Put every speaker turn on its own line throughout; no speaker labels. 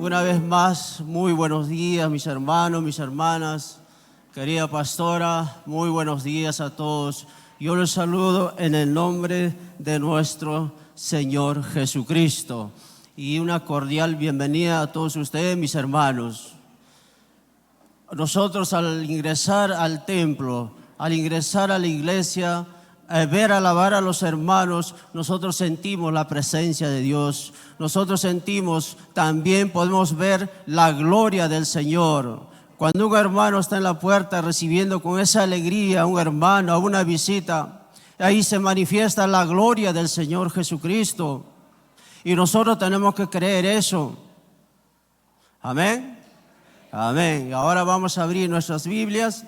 Una vez más, muy buenos días, mis hermanos, mis hermanas, querida pastora, muy buenos días a todos. Yo les saludo en el nombre de nuestro Señor Jesucristo y una cordial bienvenida a todos ustedes, mis hermanos. Nosotros al ingresar al templo, al ingresar a la iglesia, al ver alabar a los hermanos, nosotros sentimos la presencia de Dios. Nosotros sentimos, también podemos ver la gloria del Señor. Cuando un hermano está en la puerta recibiendo con esa alegría a un hermano, a una visita, ahí se manifiesta la gloria del Señor Jesucristo. Y nosotros tenemos que creer eso. Amén. Amén. Ahora vamos a abrir nuestras Biblias.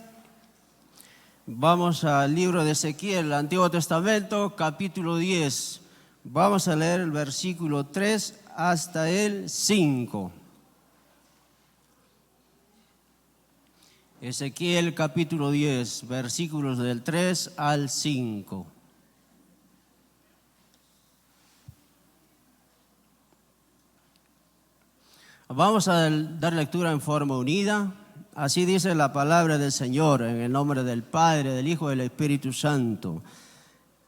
Vamos al libro de Ezequiel, el Antiguo Testamento, capítulo 10. Vamos a leer el versículo 3 hasta el 5. Ezequiel, capítulo 10, versículos del 3 al 5. Vamos a dar lectura en forma unida. Así dice la palabra del Señor, en el nombre del Padre, del Hijo y del Espíritu Santo.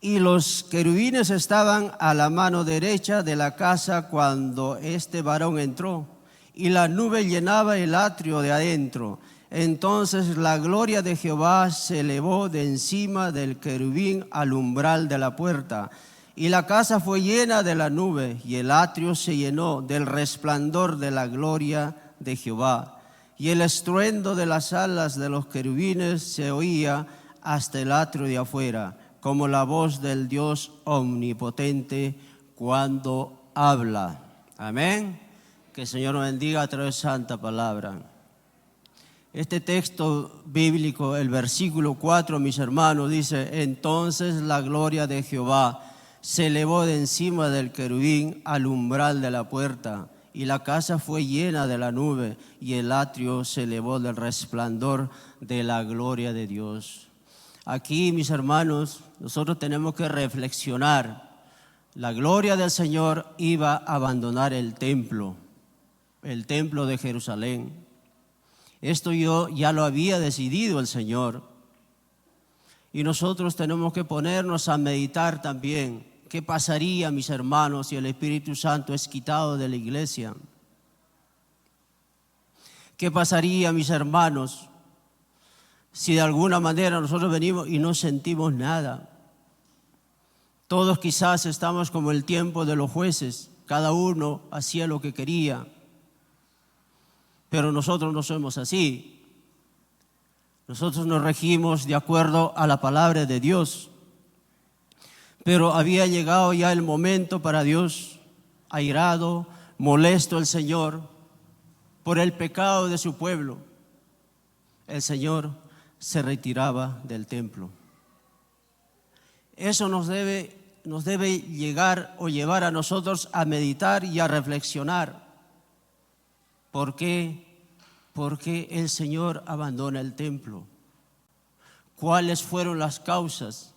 Y los querubines estaban a la mano derecha de la casa cuando este varón entró, y la nube llenaba el atrio de adentro. Entonces la gloria de Jehová se elevó de encima del querubín al umbral de la puerta, y la casa fue llena de la nube, y el atrio se llenó del resplandor de la gloria de Jehová. Y el estruendo de las alas de los querubines se oía hasta el atrio de afuera, como la voz del Dios omnipotente cuando habla. Amén. Que el Señor nos bendiga a través de santa palabra. Este texto bíblico, el versículo 4, mis hermanos, dice: entonces la gloria de Jehová se elevó de encima del querubín al umbral de la puerta, y la casa fue llena de la nube, y el atrio se elevó del resplandor de la gloria de Dios. Aquí, mis hermanos, nosotros tenemos que reflexionar. La gloria del Señor iba a abandonar el templo de Jerusalén. Esto ya lo había decidido el Señor. Y nosotros tenemos que ponernos a meditar también. ¿Qué pasaría, mis hermanos, si el Espíritu Santo es quitado de la iglesia? ¿Qué pasaría, mis hermanos, si de alguna manera nosotros venimos y no sentimos nada? Todos quizás estamos como el tiempo de los jueces, cada uno hacía lo que quería, pero nosotros no somos así. Nosotros nos regimos de acuerdo a la palabra de Dios. Pero había llegado ya el momento para Dios, airado, molesto el Señor por el pecado de su pueblo. El Señor se retiraba del templo. Eso nos debe llegar o llevar a nosotros a meditar y a reflexionar. ¿Por qué? ¿Por qué el Señor abandona el templo? ¿Cuáles fueron las causas?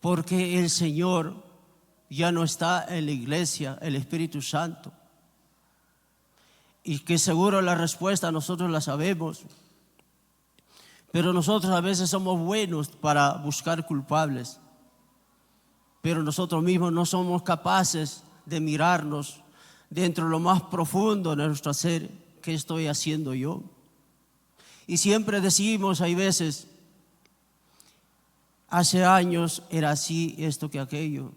Porque el Señor ya no está en la iglesia, el Espíritu Santo. Y que seguro la respuesta nosotros la sabemos. Pero nosotros a veces somos buenos para buscar culpables. Pero nosotros mismos no somos capaces de mirarnos dentro de lo más profundo de nuestro ser. ¿Qué estoy haciendo yo? Y siempre decimos, hay veces, hace años era así, esto que aquello.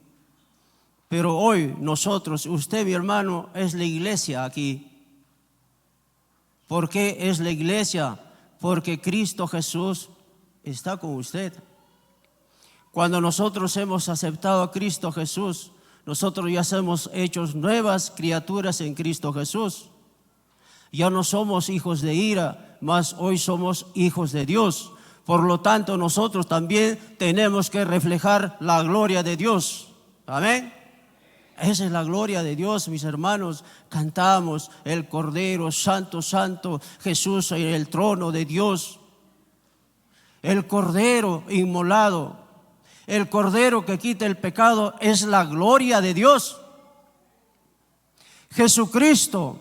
Pero hoy nosotros, usted, mi hermano, es la iglesia aquí. ¿Por qué es la iglesia? Porque Cristo Jesús está con usted. Cuando nosotros hemos aceptado a Cristo Jesús, nosotros ya somos hechos nuevas criaturas en Cristo Jesús. Ya no somos hijos de ira, mas hoy somos hijos de Dios. Por lo tanto, nosotros también tenemos que reflejar la gloria de Dios. Amén. Esa es la gloria de Dios, mis hermanos. Cantamos el Cordero, Santo, Santo, Jesús en el trono de Dios. El Cordero inmolado, el Cordero que quita el pecado, es la gloria de Dios. Jesucristo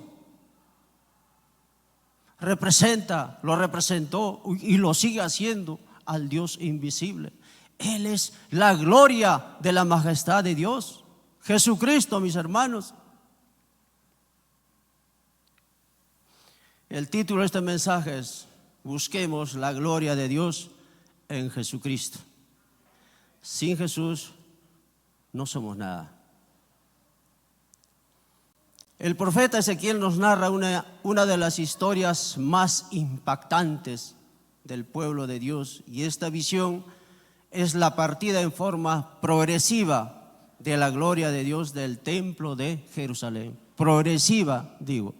lo representó y lo sigue haciendo al Dios invisible. Él es la gloria de la majestad de Dios. Jesucristo, mis hermanos. El título de este mensaje es: busquemos la gloria de Dios en Jesucristo. Sin Jesús no somos nada. El profeta Ezequiel nos narra una de las historias más impactantes del pueblo de Dios, y esta visión es la partida en forma progresiva de la gloria de Dios del templo de Jerusalén. Progresiva, digo,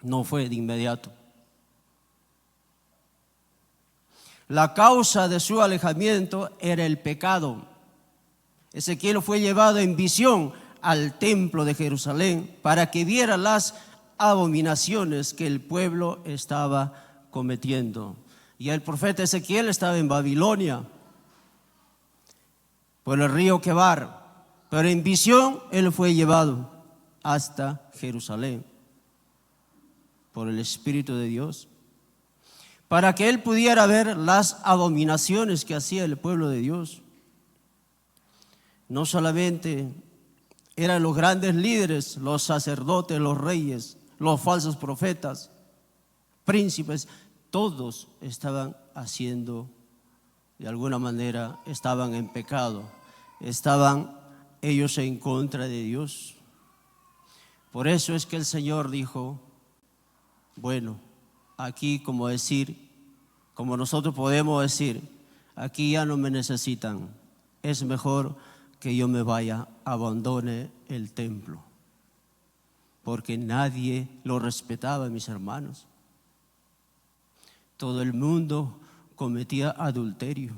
no fue de inmediato. La causa de su alejamiento era el pecado. Ezequiel fue llevado en visión al templo de Jerusalén para que viera las abominaciones que el pueblo estaba cometiendo. Y el profeta Ezequiel estaba en Babilonia, por el río Quebar, pero en visión él fue llevado hasta Jerusalén por el Espíritu de Dios, para que él pudiera ver las abominaciones que hacía el pueblo de Dios. No solamente eran los grandes líderes, los sacerdotes, los reyes, los falsos profetas, príncipes, todos estaban haciendo, de alguna manera, estaban en pecado, estaban ellos en contra de Dios. Por eso es que el Señor dijo: bueno, aquí como nosotros podemos decir, aquí ya no me necesitan, es mejor que yo me vaya, abandone el templo, porque nadie lo respetaba, mis hermanos. Todo el mundo cometía adulterio,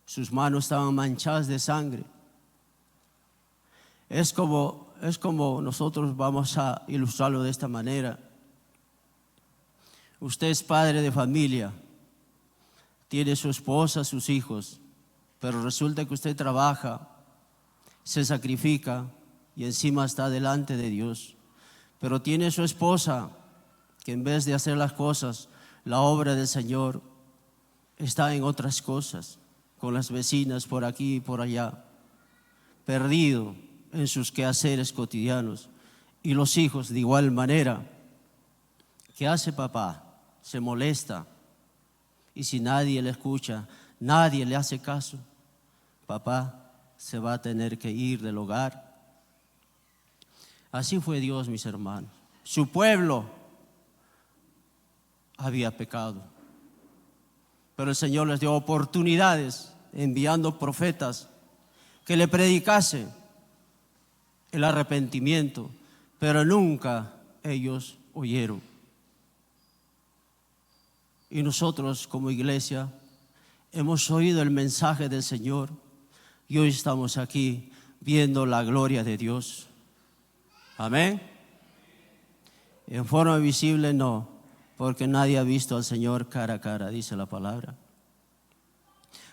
sus manos estaban manchadas de sangre. Es como nosotros vamos a ilustrarlo de esta manera. Usted es padre de familia, tiene su esposa, sus hijos, pero resulta que usted trabaja, se sacrifica y encima está delante de Dios. Pero tiene su esposa que en vez de hacer las cosas, la obra del Señor, está en otras cosas, con las vecinas por aquí y por allá, perdido en sus quehaceres cotidianos. Y los hijos de igual manera. ¿Qué hace papá? Se molesta, y si nadie le escucha, nadie le hace caso, papá se va a tener que ir del hogar. Así fue Dios, mis hermanos. Su pueblo había pecado, pero el Señor les dio oportunidades, enviando profetas que le predicasen el arrepentimiento, pero nunca ellos oyeron. Y nosotros como iglesia hemos oído el mensaje del Señor y hoy estamos aquí viendo la gloria de Dios. Amén. En forma visible no, porque nadie ha visto al Señor cara a cara, dice la palabra.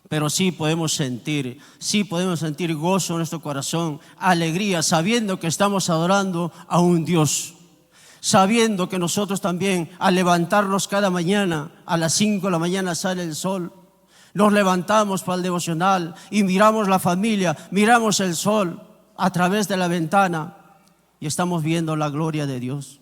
Pero sí podemos sentir gozo en nuestro corazón, alegría, sabiendo que estamos adorando a un Dios. Sabiendo que nosotros también, al levantarnos cada mañana, a las 5 de la mañana sale el sol, nos levantamos para el devocional y miramos la familia, miramos el sol a través de la ventana y estamos viendo la gloria de Dios.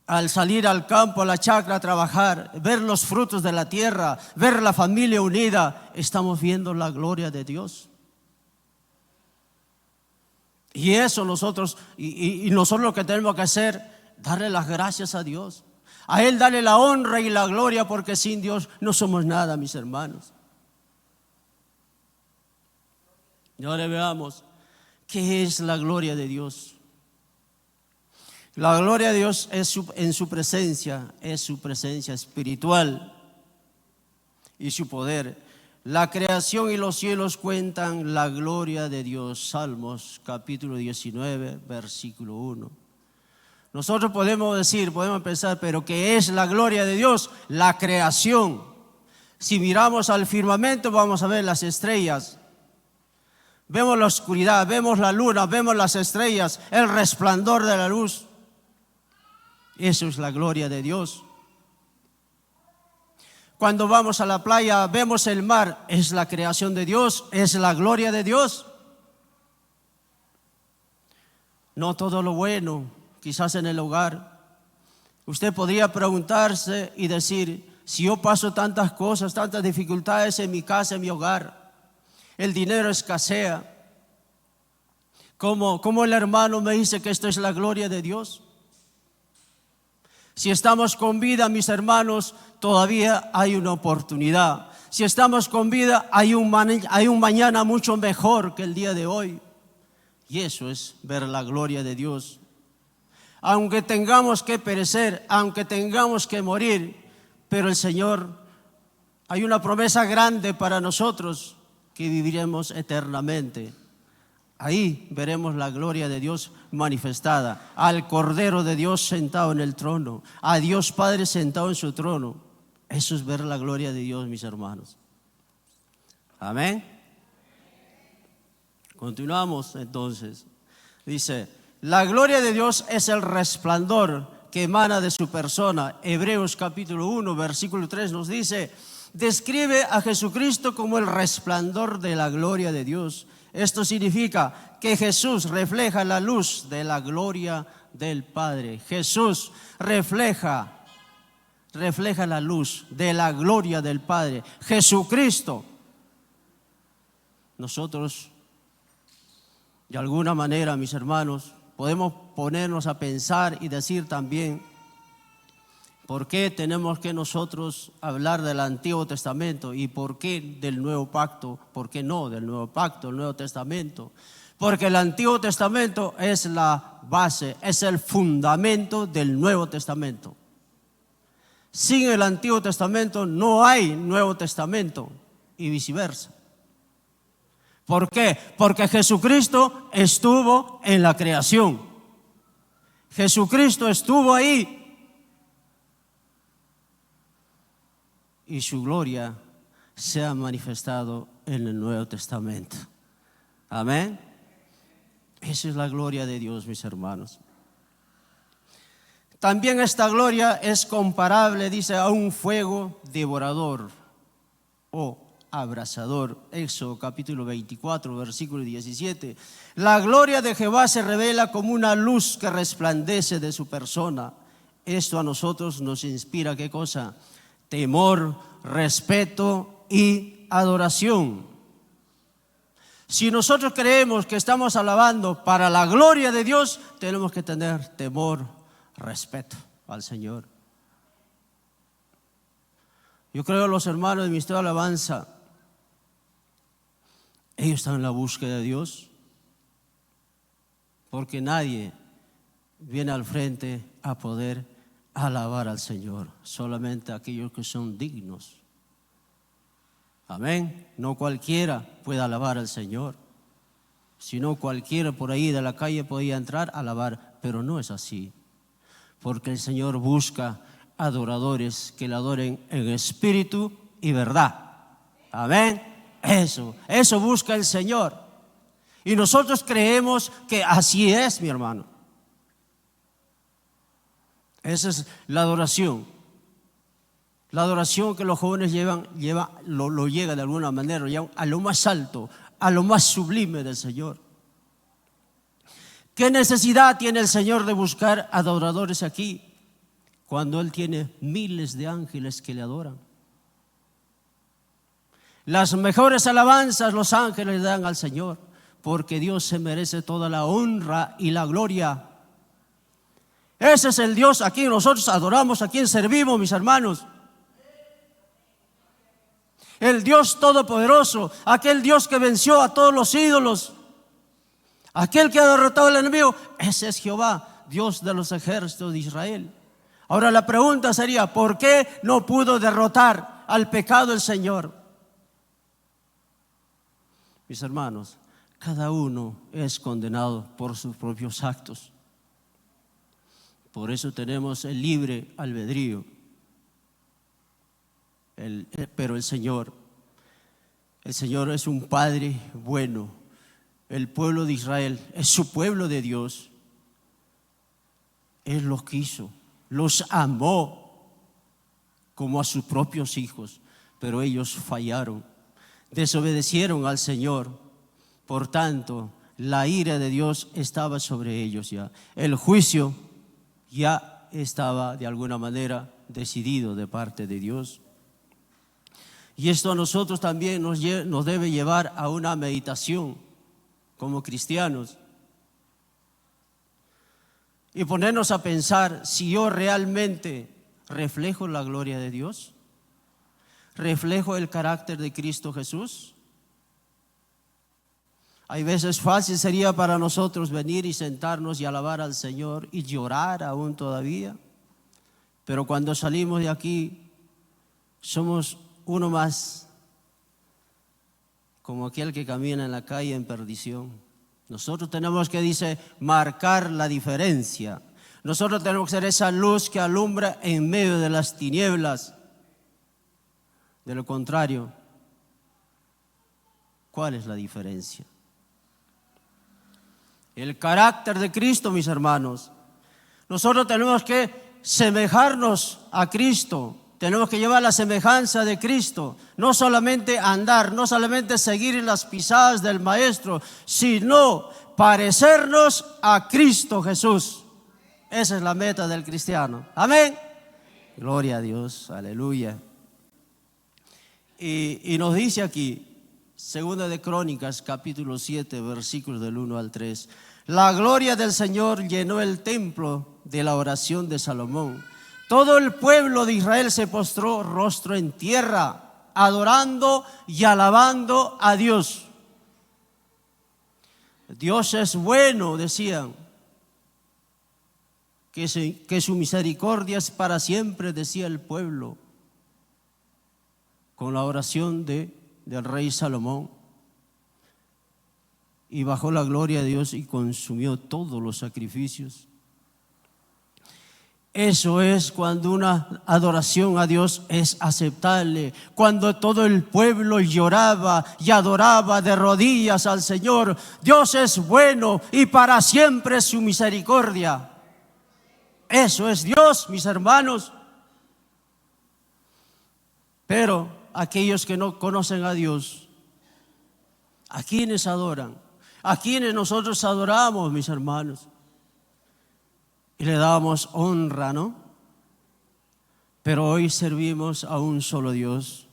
Al salir al campo, a la chacra a trabajar, ver los frutos de la tierra, ver la familia unida, estamos viendo la gloria de Dios. Y eso nosotros lo que tenemos que hacer, darle las gracias a Dios. A Él darle la honra y la gloria, porque sin Dios no somos nada, mis hermanos. Y ahora veamos qué es la gloria de Dios. La gloria de Dios es su presencia espiritual y su poder. La creación y los cielos cuentan la gloria de Dios. Salmos capítulo 19, versículo 1. Nosotros podemos pensar, pero ¿qué es la gloria de Dios? La creación. Si miramos al firmamento vamos a ver las estrellas. Vemos la oscuridad, vemos la luna, vemos las estrellas, el resplandor de la luz. Eso es la gloria de Dios. Cuando vamos a la playa, vemos el mar, es la creación de Dios, es la gloria de Dios. No todo lo bueno, quizás en el hogar. Usted podría preguntarse y decir, si yo paso tantas cosas, tantas dificultades en mi casa, en mi hogar, el dinero escasea, ¿cómo el hermano me dice que esto es la gloria de Dios? Si estamos con vida, mis hermanos, todavía hay una oportunidad. Si estamos con vida, hay un mañana mucho mejor que el día de hoy. Y eso es ver la gloria de Dios. Aunque tengamos que perecer, aunque tengamos que morir, pero el Señor, hay una promesa grande para nosotros, que viviremos eternamente. Ahí veremos la gloria de Dios manifestada, al Cordero de Dios sentado en el trono, a Dios Padre sentado en su trono. Eso es ver la gloria de Dios, mis hermanos. Amén. Continuamos entonces. Dice, la gloria de Dios es el resplandor que emana de su persona. Hebreos capítulo 1, versículo 3 nos dice, describe a Jesucristo como el resplandor de la gloria de Dios. Esto significa que Jesús refleja la luz de la gloria del Padre. Jesús refleja la luz de la gloria del Padre. Jesucristo. Nosotros, de alguna manera, mis hermanos, podemos ponernos a pensar y decir también, ¿por qué tenemos que nosotros hablar del Antiguo Testamento? ¿Y por qué del Nuevo Pacto? ¿Por qué no del Nuevo Pacto, el Nuevo Testamento? Porque el Antiguo Testamento es la base, es el fundamento del Nuevo Testamento. Sin el Antiguo Testamento no hay Nuevo Testamento y viceversa. ¿Por qué? Porque Jesucristo estuvo en la creación. Jesucristo estuvo ahí. Y su gloria se ha manifestado en el Nuevo Testamento. Amén. Esa es la gloria de Dios, mis hermanos. También esta gloria es comparable, dice, a un fuego devorador o abrasador. Éxodo capítulo 24, versículo 17. La gloria de Jehová se revela como una luz que resplandece de su persona. Esto a nosotros nos inspira, ¿qué cosa? Temor, respeto y adoración. Si nosotros creemos que estamos alabando para la gloria de Dios, tenemos que tener temor, respeto al Señor. Yo creo que los hermanos del Ministerio de Alabanza, ellos están en la búsqueda de Dios, porque nadie viene al frente a poder alabar al Señor, solamente aquellos que son dignos. Amén. No cualquiera puede alabar al Señor, sino cualquiera por ahí de la calle podía entrar a alabar, pero no es así, porque el Señor busca adoradores que le adoren en espíritu y verdad. Amén. Eso busca el Señor, y nosotros creemos que así es, mi hermano. Esa es la adoración. La adoración que los jóvenes lo llega de alguna manera, lo llevan a lo más alto, a lo más sublime del Señor. ¿Qué necesidad tiene el Señor de buscar adoradores aquí, cuando Él tiene miles de ángeles que le adoran? Las mejores alabanzas los ángeles le dan al Señor, porque Dios se merece toda la honra y la gloria. Ese es el Dios a quien nosotros adoramos, a quien servimos, mis hermanos. El Dios todopoderoso, aquel Dios que venció a todos los ídolos, aquel que ha derrotado al enemigo. Ese es Jehová, Dios de los ejércitos de Israel. Ahora la pregunta sería, ¿por qué no pudo derrotar al pecado el Señor? Mis hermanos, cada uno es condenado por sus propios actos. Por eso tenemos el libre albedrío. Pero el Señor es un Padre bueno, el pueblo de Israel, es su pueblo de Dios. Él los quiso, los amó como a sus propios hijos, pero ellos fallaron, desobedecieron al Señor. Por tanto, la ira de Dios estaba sobre ellos ya. El juicio ya estaba de alguna manera decidido de parte de Dios. Y esto a nosotros también nos debe llevar a una meditación como cristianos y ponernos a pensar si yo realmente reflejo la gloria de Dios, reflejo el carácter de Cristo Jesús. Hay veces fácil sería para nosotros venir y sentarnos y alabar al Señor y llorar aún todavía, pero cuando salimos de aquí somos uno más, como aquel que camina en la calle en perdición. Nosotros tenemos que, dice, marcar la diferencia. Nosotros tenemos que ser esa luz que alumbra en medio de las tinieblas. De lo contrario, ¿cuál es la diferencia? El carácter de Cristo, mis hermanos. Nosotros tenemos que semejarnos a Cristo. Tenemos que llevar la semejanza de Cristo, no solamente andar, no solamente seguir en las pisadas del Maestro, sino parecernos a Cristo Jesús. Esa es la meta del cristiano. Amén. Gloria a Dios, aleluya. Y nos dice aquí, Segunda de Crónicas, capítulo 7, versículos del 1 al 3. La gloria del Señor llenó el templo de la oración de Salomón. Todo el pueblo de Israel se postró rostro en tierra, adorando y alabando a Dios. Dios es bueno, decían, que su misericordia es para siempre, decía el pueblo, con la oración del rey Salomón. Y bajó la gloria de Dios y consumió todos los sacrificios. Eso es cuando una adoración a Dios es aceptable, cuando todo el pueblo lloraba y adoraba de rodillas al Señor. Dios es bueno y para siempre es su misericordia. Eso es Dios, mis hermanos. Pero aquellos que no conocen a Dios, ¿a quiénes adoran? ¿A quiénes nosotros adoramos, mis hermanos? Y le damos honra, ¿no? Pero hoy servimos a un solo Dios,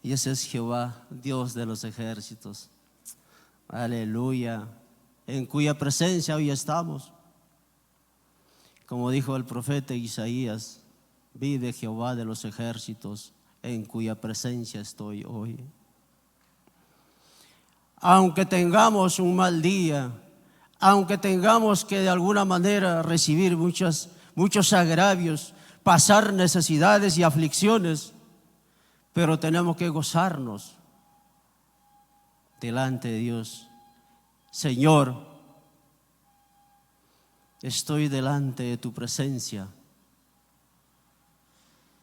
y ese es Jehová, Dios de los ejércitos. Aleluya. En cuya presencia hoy estamos. Como dijo el profeta Isaías, vive Jehová de los ejércitos, en cuya presencia estoy hoy. Aunque tengamos un mal día, aunque tengamos que de alguna manera recibir muchos agravios, pasar necesidades y aflicciones, pero tenemos que gozarnos delante de Dios. Señor, estoy delante de tu presencia,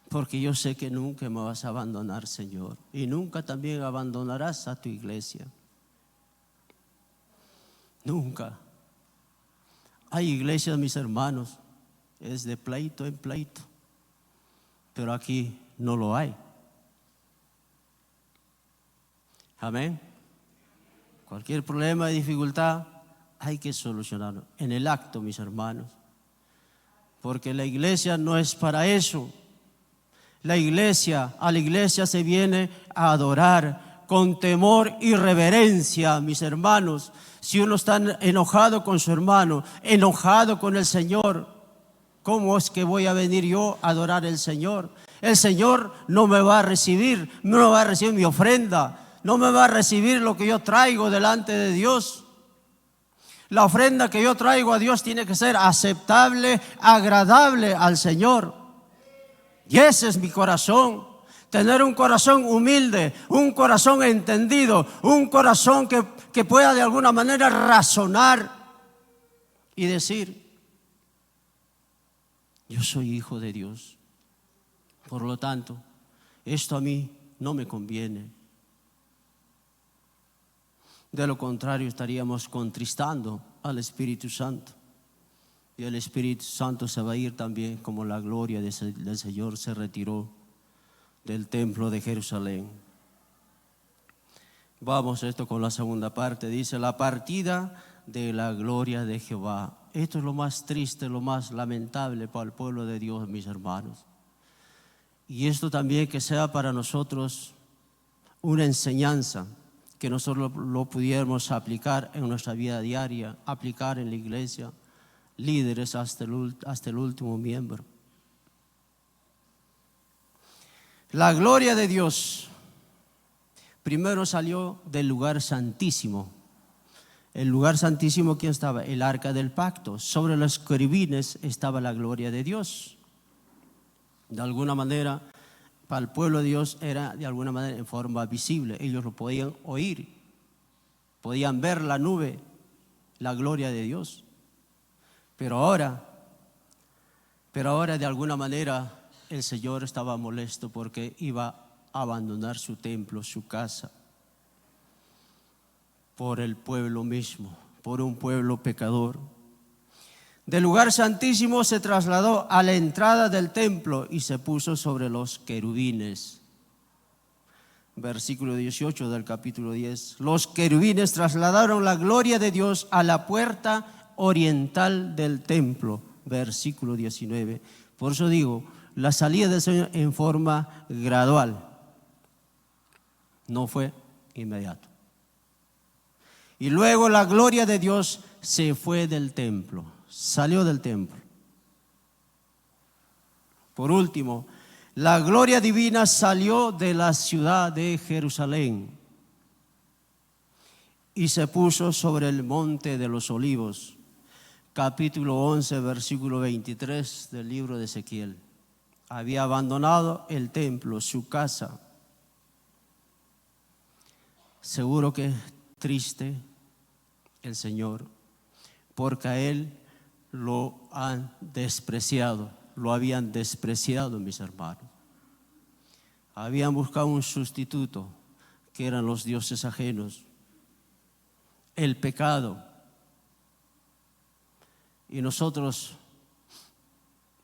porque yo sé que nunca me vas a abandonar, Señor, y nunca también abandonarás a tu iglesia. Nunca. Hay iglesias, mis hermanos, es de pleito en pleito, pero aquí no lo hay. Amén. Cualquier problema y dificultad hay que solucionarlo en el acto, mis hermanos, porque la iglesia no es para eso. A la iglesia se viene a adorar con temor y reverencia, mis hermanos. Si uno está enojado con su hermano, enojado con el Señor, ¿cómo es que voy a venir yo a adorar al Señor? El Señor no me va a recibir, no va a recibir mi ofrenda, no me va a recibir lo que yo traigo delante de Dios. La ofrenda que yo traigo a Dios tiene que ser aceptable, agradable al Señor. Y ese es mi corazón. Tener un corazón humilde, un corazón entendido, un corazón que pueda de alguna manera razonar y decir: yo soy hijo de Dios, por lo tanto, esto a mí no me conviene. De lo contrario, estaríamos contristando al Espíritu Santo. Y el Espíritu Santo se va a ir también, como la gloria del Señor se retiró del templo de Jerusalén. Vamos esto con la segunda parte. Dice, la partida de la gloria de Jehová. Esto es lo más triste, lo más lamentable para el pueblo de Dios, mis hermanos. Y esto también que sea para nosotros una enseñanza, que nosotros lo pudiéramos aplicar en nuestra vida diaria, aplicar en la iglesia, líderes hasta el último miembro. La gloria de Dios primero salió del lugar santísimo. El lugar santísimo, ¿quién estaba? El arca del pacto. Sobre los querubines estaba la gloria de Dios. De alguna manera, para el pueblo de Dios era de alguna manera en forma visible. Ellos lo podían oír, podían ver la nube, la gloria de Dios. Pero ahora de alguna manera el Señor estaba molesto porque iba a abandonar su templo, su casa, por el pueblo mismo, por un pueblo pecador. Del lugar santísimo se trasladó a la entrada del templo y se puso sobre los querubines. Versículo 18 del capítulo 10. Los querubines trasladaron la gloria de Dios a la puerta oriental del templo. Versículo 19. Por eso digo, la salida del Señor en forma gradual. No fue inmediato. Y luego la gloria de Dios se fue del templo, salió del templo. Por último, la gloria divina salió de la ciudad de Jerusalén y se puso sobre el monte de los olivos. Capítulo 11, versículo 23 del libro de Ezequiel. Había abandonado el templo, su casa. Seguro que triste el Señor, porque a Él lo han despreciado, lo habían despreciado, mis hermanos. Habían buscado un sustituto, que eran los dioses ajenos, el pecado. Y nosotros,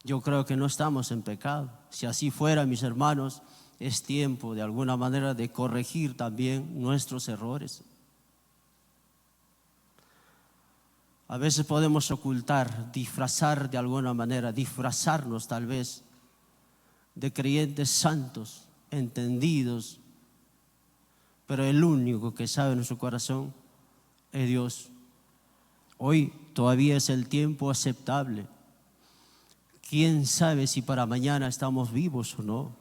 yo creo que no estamos en pecado. Si así fuera, mis hermanos, es tiempo de alguna manera de corregir también nuestros errores. A veces podemos ocultar, disfrazar de alguna manera, disfrazarnos tal vez de creyentes santos, entendidos, pero el único que sabe nuestro corazón es Dios. Hoy todavía es el tiempo aceptable. ¿Quién sabe si para mañana estamos vivos o no?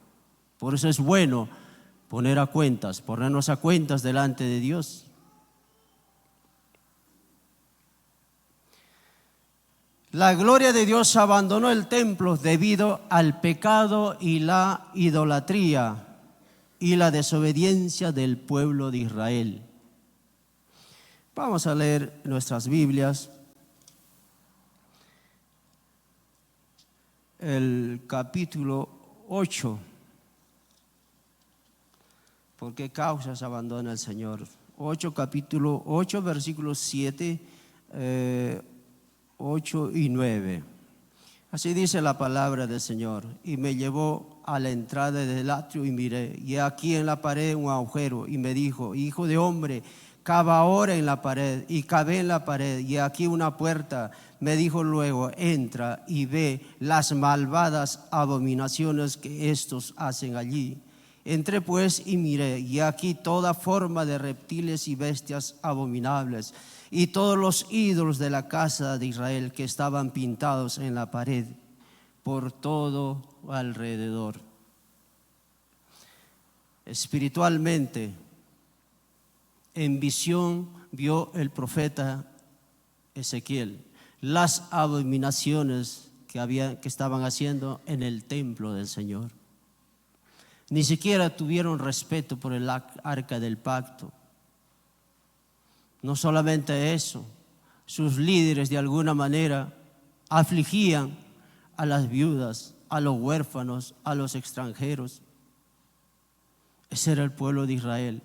Por eso es bueno ponernos a cuentas delante de Dios. La gloria de Dios abandonó el templo debido al pecado y la idolatría y la desobediencia del pueblo de Israel. Vamos a leer nuestras Biblias. El capítulo 8. ¿Por qué causas abandona el Señor? Capítulo 8, versículos 7, 8 y 9. Así dice la palabra del Señor. Y me llevó a la entrada del atrio y miré, y aquí en la pared un agujero, y me dijo: hijo de hombre, cava ahora en la pared. Y cavé en la pared, y aquí una puerta. Me dijo luego: entra y ve las malvadas abominaciones que estos hacen allí. Entré pues y miré, y aquí toda forma de reptiles y bestias abominables, y todos los ídolos de la casa de Israel que estaban pintados en la pared por todo alrededor. Espiritualmente, en visión vio el profeta Ezequiel las abominaciones que estaban haciendo en el templo del Señor. Ni siquiera tuvieron respeto por el arca del pacto. No solamente eso, sus líderes de alguna manera afligían a las viudas, a los huérfanos, a los extranjeros. Ese era el pueblo de Israel.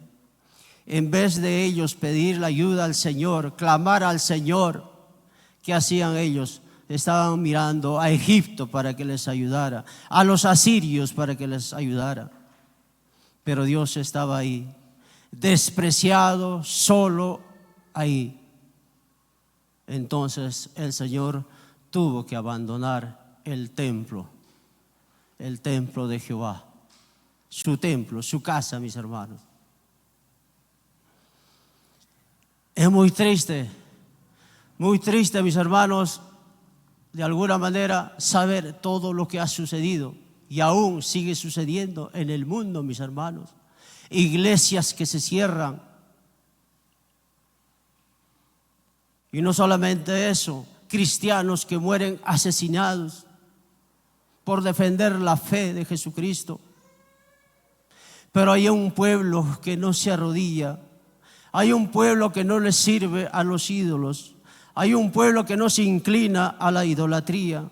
En vez de ellos pedir la ayuda al Señor, clamar al Señor, ¿qué hacían ellos? Estaban mirando a Egipto para que les ayudara, a los asirios para que les ayudara. Pero Dios estaba ahí, despreciado, solo ahí. Entonces el Señor tuvo que abandonar el templo de Jehová, su templo, su casa, mis hermanos. Es muy triste, mis hermanos, de alguna manera saber todo lo que ha sucedido y aún sigue sucediendo en el mundo, mis hermanos. Iglesias que se cierran. Y no solamente eso, cristianos que mueren asesinados por defender la fe de Jesucristo. Pero hay un pueblo que no se arrodilla. Hay un pueblo que no le sirve a los ídolos. Hay un pueblo que no se inclina a la idolatría.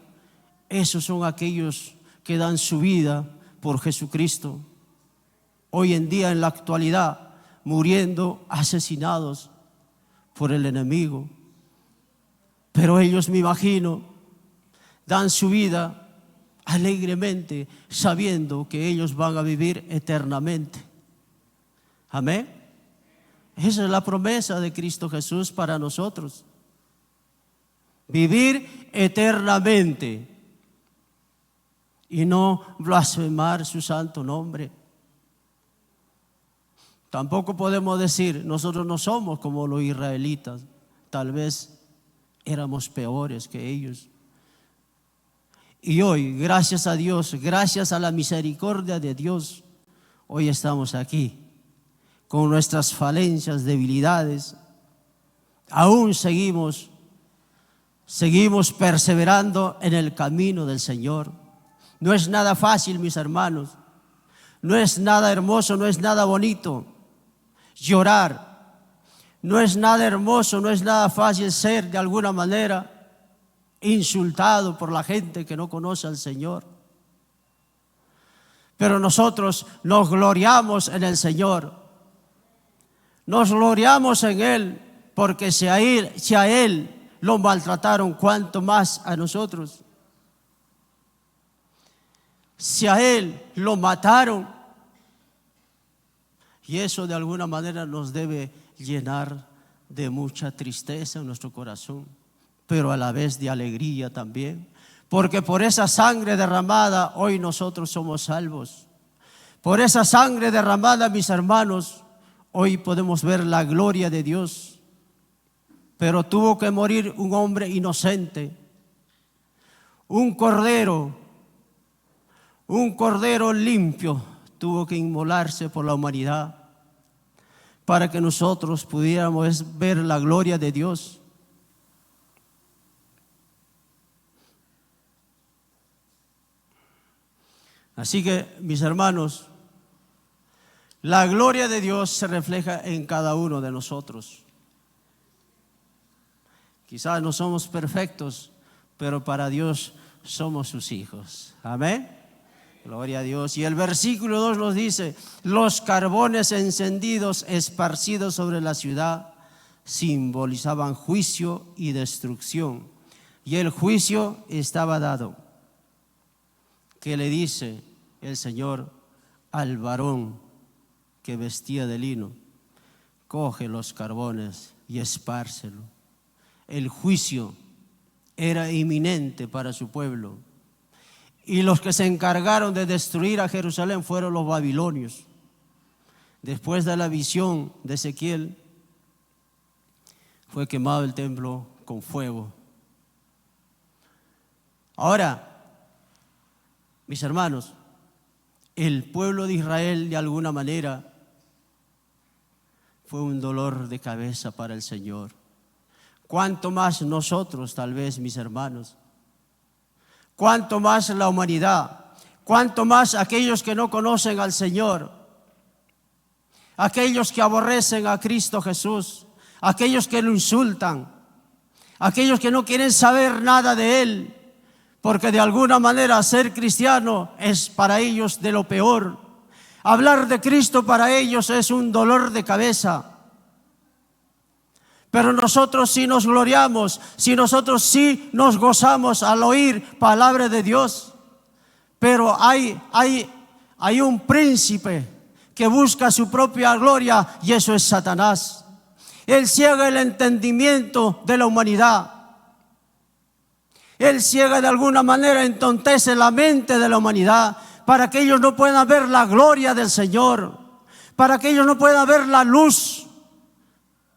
Esos son aquellos que dan su vida por Jesucristo. Hoy en día, en la actualidad, muriendo asesinados por el enemigo. Pero ellos, me imagino, dan su vida alegremente, sabiendo que ellos van a vivir eternamente. Amén. Esa es la promesa de Cristo Jesús para nosotros. Vivir eternamente y no blasfemar su santo nombre. Tampoco podemos decir, nosotros no somos como los israelitas. Tal vez éramos peores que ellos. Y hoy, gracias a Dios, gracias a la misericordia de Dios, hoy estamos aquí con nuestras falencias, debilidades. Aún seguimos perseverando en el camino del Señor. No es nada fácil, mis hermanos. No es nada hermoso, no es nada bonito llorar. No es nada hermoso, no es nada fácil ser de alguna manera insultado por la gente que no conoce al Señor. Pero nosotros nos gloriamos en el Señor. Nos gloriamos en Él, porque si a Él lo maltrataron, ¿cuánto más a nosotros? Si a Él lo mataron, y eso de alguna manera nos debe llenar de mucha tristeza en nuestro corazón, pero a la vez de alegría también, porque por esa sangre derramada hoy nosotros somos salvos. Por esa sangre derramada, mis hermanos, hoy podemos ver la gloria de Dios. Pero tuvo que morir un hombre inocente, un cordero limpio, tuvo que inmolarse por la humanidad para que nosotros pudiéramos ver la gloria de Dios. Así que, mis hermanos, la gloria de Dios se refleja en cada uno de nosotros. Quizás no somos perfectos, pero para Dios somos sus hijos. Amén. Gloria a Dios. Y el versículo 2 nos dice: los carbones encendidos esparcidos sobre la ciudad simbolizaban juicio y destrucción. Y el juicio estaba dado. ¿Qué le dice el Señor al varón que vestía de lino? Coge los carbones y espárcelo. El juicio era inminente para su pueblo. Y los que se encargaron de destruir a Jerusalén fueron los babilonios. Después de la visión de Ezequiel, fue quemado el templo con fuego. Ahora, mis hermanos, el pueblo de Israel de alguna manera fue un dolor de cabeza para el Señor. Cuánto más nosotros, tal vez, mis hermanos. Cuánto más la humanidad. Cuánto más aquellos que no conocen al Señor. Aquellos que aborrecen a Cristo Jesús. Aquellos que lo insultan. Aquellos que no quieren saber nada de Él. Porque de alguna manera ser cristiano es para ellos de lo peor. Hablar de Cristo para ellos es un dolor de cabeza. Pero nosotros sí nos gloriamos, si nosotros sí nos gozamos al oír palabra de Dios. Pero hay un príncipe que busca su propia gloria y eso es Satanás. Él ciega el entendimiento de la humanidad. Él ciega de alguna manera, entontece la mente de la humanidad para que ellos no puedan ver la gloria del Señor, para que ellos no puedan ver la luz,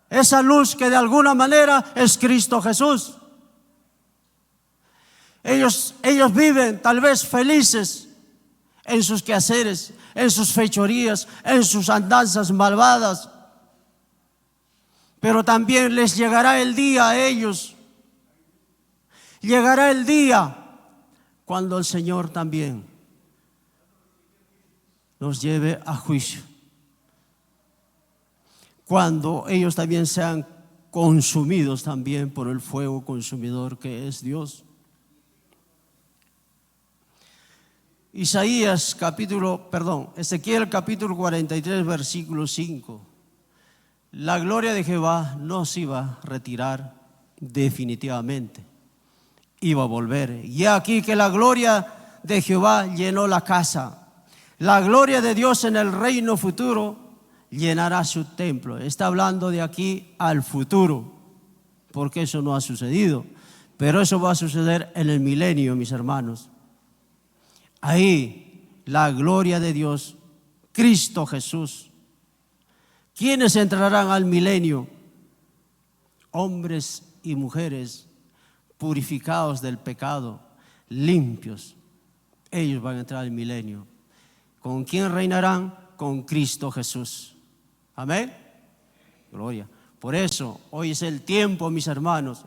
esa luz que de alguna manera es Cristo Jesús. Ellos viven tal vez felices en sus quehaceres, en sus fechorías, en sus andanzas malvadas, pero también les llegará el día a ellos. Llegará el día cuando el Señor también los lleve a juicio. Cuando ellos también sean consumidos también por el fuego consumidor que es Dios. Ezequiel capítulo 43, versículo 5. La gloria de Jehová no se iba a retirar definitivamente. Iba a volver. Y aquí que la gloria de Jehová llenó la casa. La gloria de Dios en el reino futuro llenará su templo. Está hablando de aquí al futuro, porque eso no ha sucedido. Pero eso va a suceder en el milenio, mis hermanos. Ahí la gloria de Dios, Cristo Jesús. ¿Quiénes entrarán al milenio? Hombres y mujeres purificados del pecado, limpios. Ellos van a entrar al milenio. ¿Con quién reinarán? Con Cristo Jesús. Amén. Gloria. Por eso, hoy es el tiempo, mis hermanos.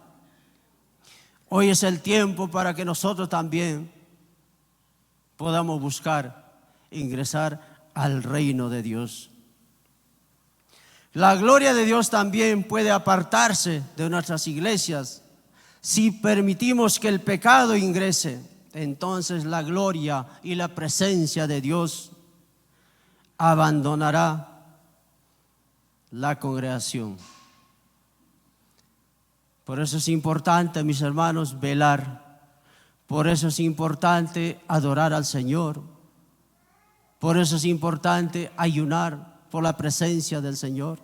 Hoy es el tiempo para que nosotros también podamos buscar ingresar al reino de Dios. La gloria de Dios también puede apartarse de nuestras iglesias. Si permitimos que el pecado ingrese, entonces la gloria y la presencia de Dios abandonará la congregación. Por eso es importante, mis hermanos, velar. Por eso es importante adorar al Señor. Por eso es importante ayunar por la presencia del Señor.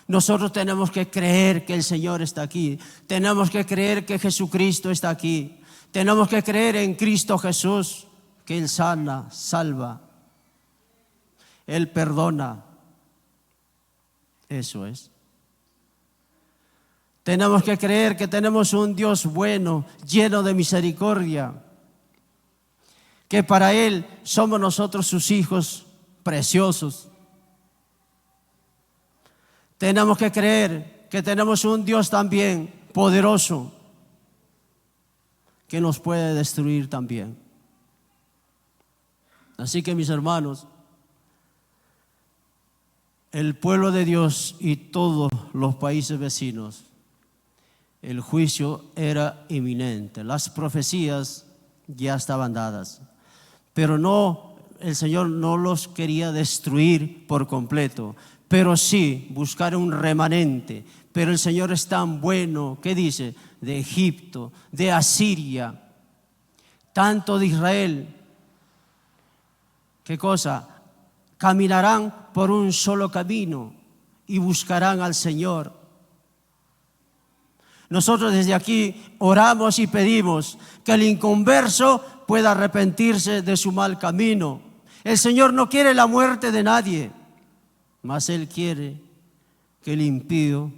Nosotros tenemos que creer que el Señor está aquí. Tenemos que creer que Jesucristo está aquí. Tenemos que creer en Cristo Jesús, que Él sana, salva. Él perdona. Eso es. Tenemos que creer que tenemos un Dios bueno, lleno de misericordia. Que para Él somos nosotros sus hijos preciosos. Tenemos que creer que tenemos un Dios también poderoso que nos puede destruir también. Así que, mis hermanos, el pueblo de Dios y todos los países vecinos, el juicio era inminente. Las profecías ya estaban dadas, pero no, el Señor no los quería destruir por completo, pero sí buscar un remanente. Pero el Señor es tan bueno, ¿qué dice? De Egipto, de Asiria, tanto de Israel. ¿Qué cosa? Caminarán por un solo camino y buscarán al Señor. Nosotros desde aquí oramos y pedimos que el inconverso pueda arrepentirse de su mal camino. El Señor no quiere la muerte de nadie, mas Él quiere que el impío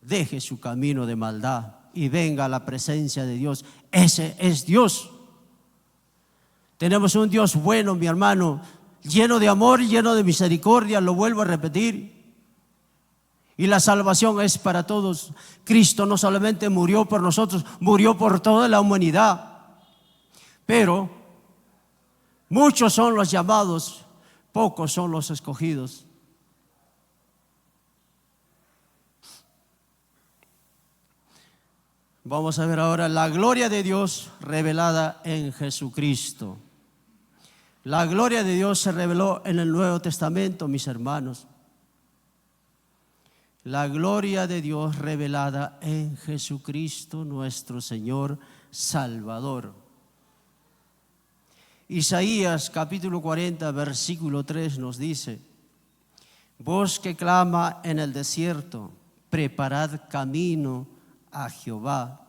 deje su camino de maldad y venga a la presencia de Dios. Ese es Dios. Tenemos un Dios bueno, mi hermano, lleno de amor, lleno de misericordia, lo vuelvo a repetir. Y la salvación es para todos. Cristo no solamente murió por nosotros, murió por toda la humanidad. Pero muchos son los llamados, pocos son los escogidos. Vamos a ver ahora la gloria de Dios revelada en Jesucristo. La gloria de Dios se reveló en el Nuevo Testamento, mis hermanos. La gloria de Dios revelada en Jesucristo, nuestro Señor Salvador. Isaías capítulo 40, versículo 3 nos dice: voz que clama en el desierto, preparad camino a Jehová.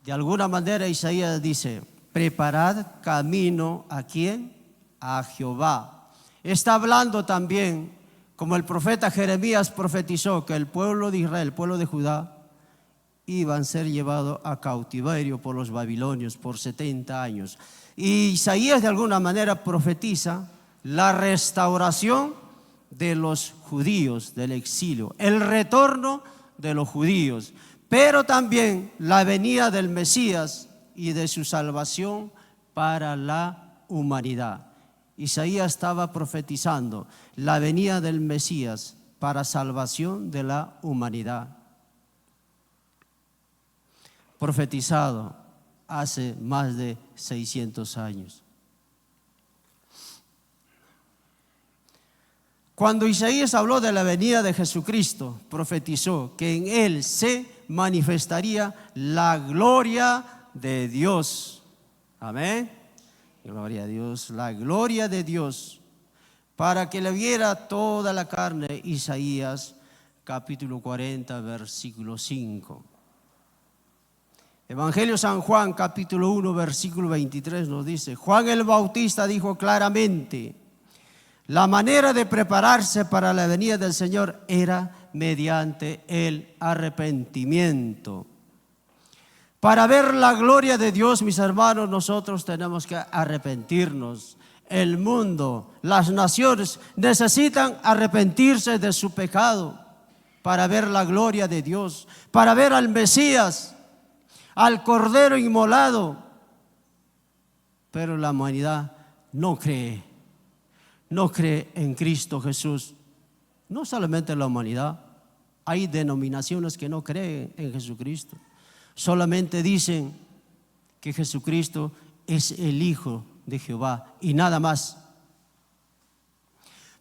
De alguna manera Isaías dice: preparad camino ¿a quién? A Jehová. Está hablando también, como el profeta Jeremías profetizó, que el pueblo de Israel, el pueblo de Judá, iban a ser llevados a cautiverio por los babilonios por 70 años. Y Isaías de alguna manera profetiza la restauración de los judíos del exilio, el retorno de los judíos, pero también la venida del Mesías y de su salvación para la humanidad. Isaías estaba profetizando la venida del Mesías para salvación de la humanidad. Profetizado hace más de 600 años. Cuando Isaías habló de la venida de Jesucristo, profetizó que en él se manifestaría la gloria de Dios. Amén. Gloria a Dios, la gloria de Dios, para que le viera toda la carne. Isaías capítulo 40, versículo 5. Evangelio San Juan capítulo 1, versículo 23 nos dice: Juan el Bautista dijo claramente, la manera de prepararse para la venida del Señor era mediante el arrepentimiento. Para ver la gloria de Dios, mis hermanos, nosotros tenemos que arrepentirnos. El mundo, las naciones necesitan arrepentirse de su pecado para ver la gloria de Dios, para ver al Mesías, al Cordero inmolado. Pero la humanidad no cree en Cristo Jesús. No solamente la humanidad, hay denominaciones que no creen en Jesucristo. Solamente dicen que Jesucristo es el Hijo de Jehová y nada más.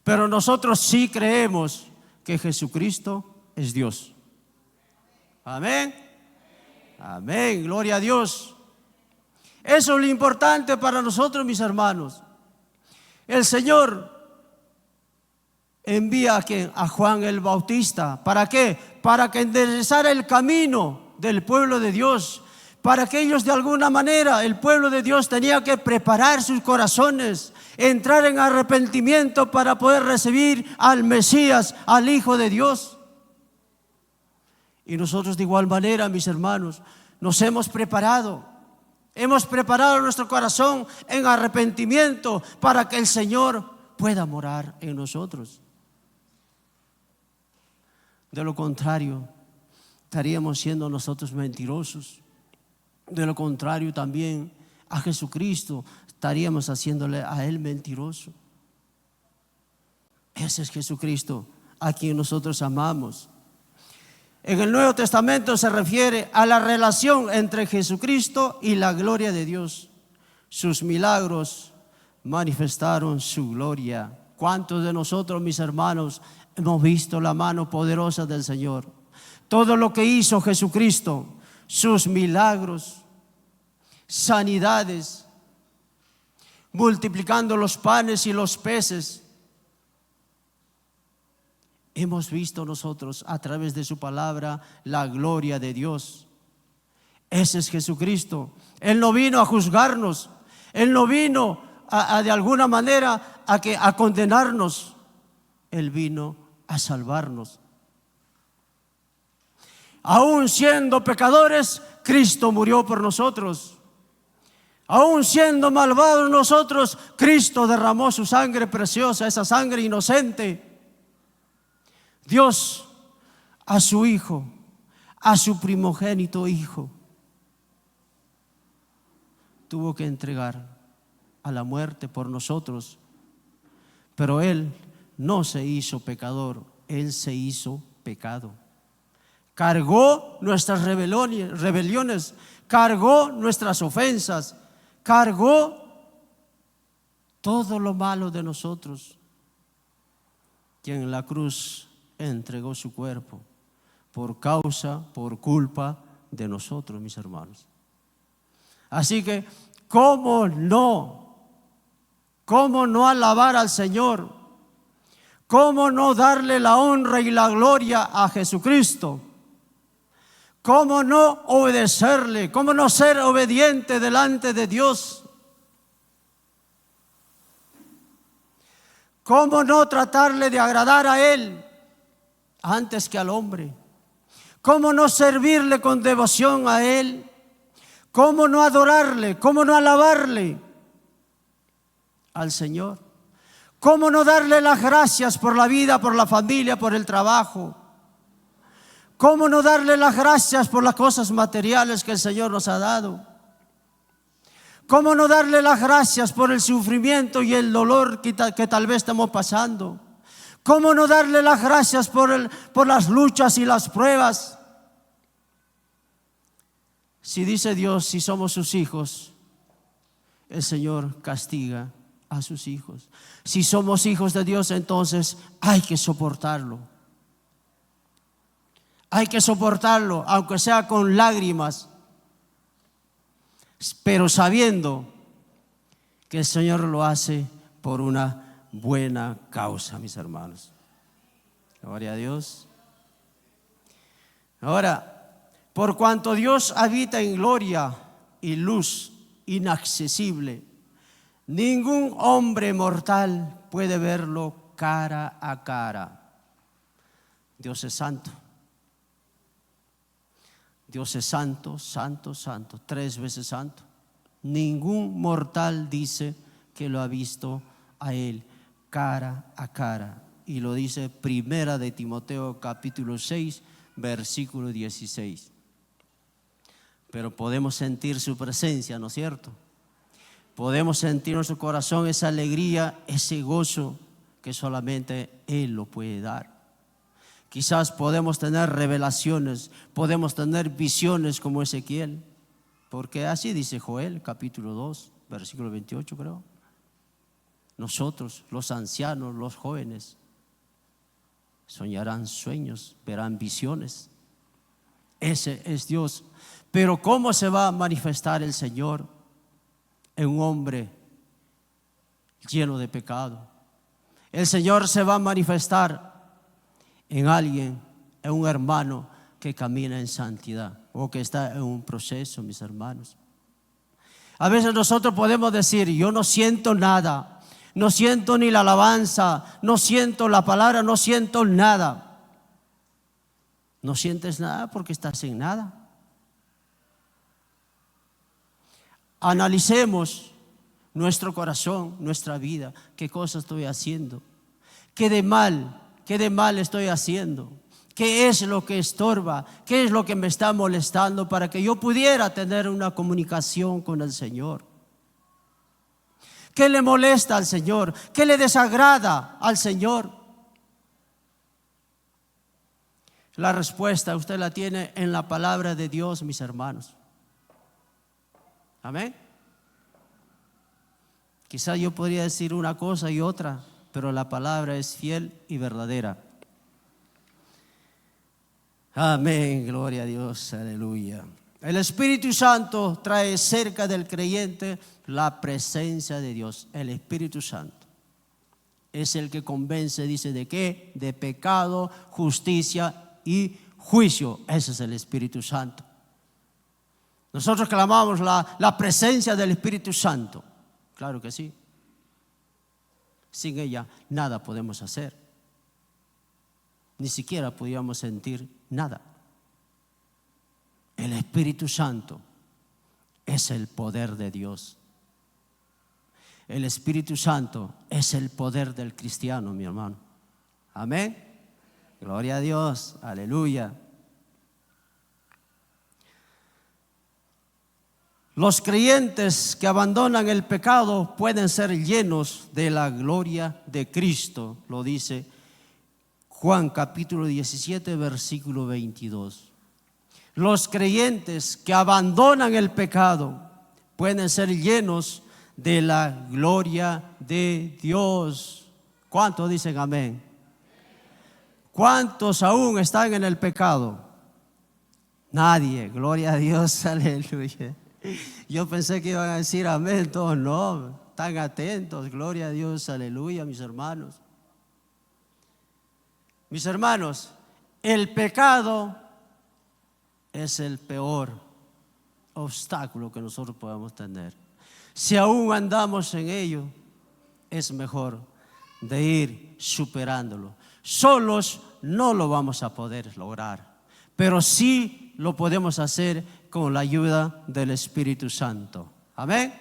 Pero nosotros sí creemos que Jesucristo es Dios. Amén. Amén, gloria a Dios. Eso es lo importante para nosotros, mis hermanos. El Señor envía a Juan el Bautista. ¿Para qué? Para que enderezara el camino del pueblo de Dios, para que ellos de alguna manera, el pueblo de Dios tenía que preparar sus corazones, entrar en arrepentimiento para poder recibir al Mesías, al Hijo de Dios. Y nosotros de igual manera, mis hermanos, nos hemos preparado nuestro corazón en arrepentimiento para que el Señor pueda morar en nosotros. De lo contrario, estaríamos siendo nosotros mentirosos. De lo contrario, también a Jesucristo estaríamos haciéndole a Él mentiroso. Ese es Jesucristo a quien nosotros amamos. En el Nuevo Testamento se refiere a la relación entre Jesucristo y la gloria de Dios. Sus milagros manifestaron su gloria. ¿Cuántos de nosotros, mis hermanos, hemos visto la mano poderosa del Señor? Todo lo que hizo Jesucristo, sus milagros, sanidades, multiplicando los panes y los peces. Hemos visto nosotros a través de su palabra la gloria de Dios. Ese es Jesucristo. Él no vino a juzgarnos. Él no vino de alguna manera a condenarnos. Él vino a salvarnos. Aún siendo pecadores, Cristo murió por nosotros. Aún siendo malvados nosotros, Cristo derramó su sangre preciosa, esa sangre inocente. Dios a su Hijo, a su primogénito Hijo, tuvo que entregar a la muerte por nosotros. Pero Él no se hizo pecador, Él se hizo pecado. Cargó nuestras rebeliones, cargó nuestras ofensas, cargó todo lo malo de nosotros, quien en la cruz entregó su cuerpo por causa, por culpa de nosotros, mis hermanos. Así que, ¿cómo no alabar al Señor? ¿Cómo no darle la honra y la gloria a Jesucristo? ¿Cómo no obedecerle? ¿Cómo no ser obediente delante de Dios? ¿Cómo no tratarle de agradar a Él antes que al hombre? ¿Cómo no servirle con devoción a Él? ¿Cómo no adorarle? ¿Cómo no alabarle al Señor? ¿Cómo no darle las gracias por la vida, por la familia, por el trabajo? ¿Cómo no darle las gracias por las cosas materiales que el Señor nos ha dado? ¿Cómo no darle las gracias por el sufrimiento y el dolor que tal vez estamos pasando? ¿Cómo no darle las gracias por las luchas y las pruebas? Si dice Dios, si somos sus hijos, el Señor castiga a sus hijos. Si somos hijos de Dios, entonces hay que soportarlo. Hay que soportarlo, aunque sea con lágrimas, pero sabiendo que el Señor lo hace por una buena causa, mis hermanos. Gloria a Dios. Ahora, por cuanto Dios habita en gloria y luz inaccesible, ningún hombre mortal puede verlo cara a cara. Dios es santo. Dios es santo, santo, santo, 3 veces santo. Ningún mortal dice que lo ha visto a Él cara a cara. Y lo dice Primera de Timoteo capítulo 6, versículo 16. Pero podemos sentir su presencia, ¿no es cierto? Podemos sentir en nuestro corazón esa alegría, ese gozo que solamente Él lo puede dar. Quizás podemos tener revelaciones, podemos tener visiones como Ezequiel, porque así dice Joel, capítulo 2, versículo 28 creo. Nosotros, los ancianos, los jóvenes, soñarán sueños, verán visiones. Ese es Dios. Pero ¿cómo se va a manifestar el Señor en un hombre lleno de pecado? El Señor se va a manifestar en alguien, en un hermano que camina en santidad o que está en un proceso, mis hermanos. A veces nosotros podemos decir, yo no siento nada, no siento ni la alabanza, no siento la palabra, no siento nada. No sientes nada porque estás en nada. Analicemos nuestro corazón, nuestra vida, qué cosas estoy haciendo, qué de mal estoy haciendo, qué es lo que estorba, qué es lo que me está molestando para que yo pudiera tener una comunicación con el Señor. ¿Qué le molesta al Señor? ¿Qué le desagrada al Señor? La respuesta usted la tiene en la palabra de Dios, mis hermanos. Amén. Quizás yo podría decir una cosa y otra, pero la palabra es fiel y verdadera. Amén, gloria a Dios, aleluya. El Espíritu Santo trae cerca del creyente la presencia de Dios. El Espíritu Santo es el que convence, dice, ¿de qué? De pecado, justicia y juicio. Ese es el Espíritu Santo. Nosotros clamamos la presencia del Espíritu Santo. Claro que sí. Sin ella nada podemos hacer. Ni siquiera podíamos sentir nada. El Espíritu Santo es el poder de Dios. El Espíritu Santo es el poder del cristiano, mi hermano. Amén. Gloria a Dios. Aleluya. Los creyentes que abandonan el pecado pueden ser llenos de la gloria de Cristo, lo dice Juan capítulo 17, versículo 22. Los creyentes que abandonan el pecado pueden ser llenos de la gloria de Dios. ¿Cuántos dicen amén? ¿Cuántos aún están en el pecado? Nadie, gloria a Dios, aleluya. Yo pensé que iban a decir amén, todos no, están atentos, gloria a Dios, aleluya, mis hermanos. Mis hermanos, el pecado es el peor obstáculo que nosotros podemos tener. Si aún andamos en ello, es mejor de ir superándolo. Solos no lo vamos a poder lograr, pero sí lo podemos hacer con la ayuda del Espíritu Santo. Amén.